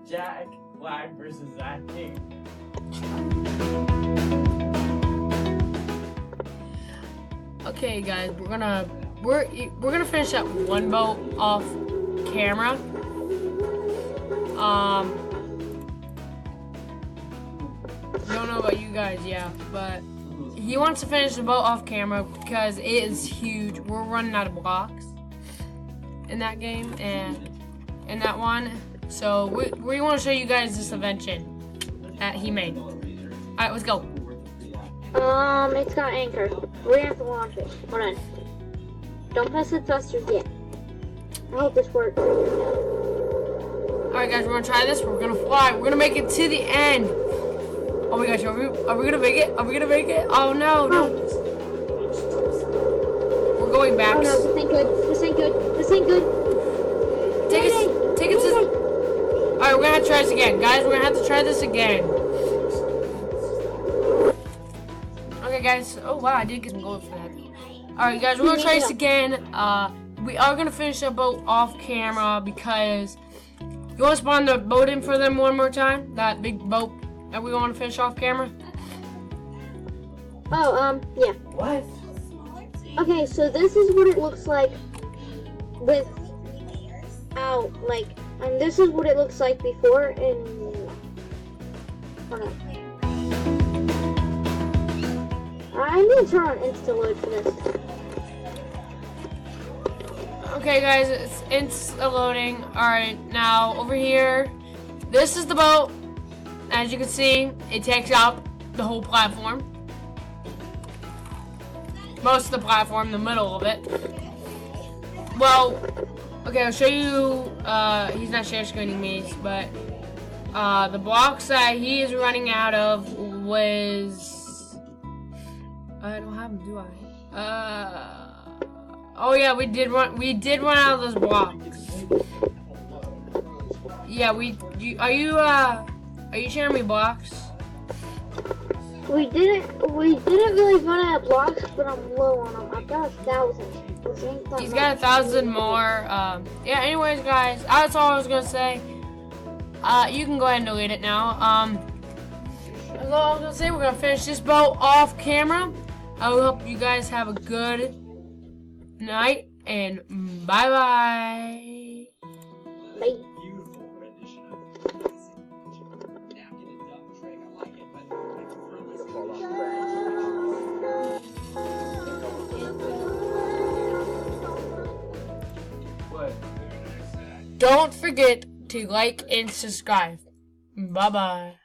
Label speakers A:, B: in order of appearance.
A: Jack Black versus Zach King.
B: Okay, guys, we're gonna finish up one boat off camera. Don't know about you guys, yeah, but he wants to finish the boat off camera because it is huge. We're running out of blocks in that game and in that one, so we want to show you guys this invention that he made. All right, let's go.
C: It's got anchor. We're gonna have to launch it. Hold on. Don't press the thrusters yet. I hope this works.
B: Alright guys, we're gonna try this. We're gonna fly. We're gonna make it to the end. Oh my gosh, are we gonna make it? Are we gonna make it? Oh no, no. We're going back.
C: Oh no, this ain't good. This ain't good. This ain't good.
B: Take it to... Alright, we're gonna have to try this again. Guys, we're gonna have to try this again. Okay guys, oh wow, I did get some gold for that. Alright guys, we're gonna try this again. We are gonna finish the boat off camera because you wanna spawn the boat in for them one more time? That big boat that we wanna finish off camera?
C: Oh, yeah.
A: What?
C: Okay, so this is what it looks like without, like, and this is what it looks like before, and, hold on. I need to turn on insta-load for this.
B: Okay guys, it's insta-loading. Alright, now over here, this is the boat. As you can see, it takes up the whole platform. Most of the platform, the middle of it. Well, okay, I'll show you, he's not share screening me, but the blocks that he is running out of was... I don't have them, do I? Oh yeah, we did run out of those blocks. Yeah, are you sharing me blocks?
C: We didn't really run out of blocks, but I'm low on them. I've got 1,000.
B: He's got 1,000 more. Yeah, anyways guys, that's all I was gonna say. You can go ahead and delete it now. That's all I was gonna say. We're gonna finish this boat off camera. I hope you guys have a good night, and bye-bye.
C: Bye.
B: Don't forget to like and subscribe. Bye-bye.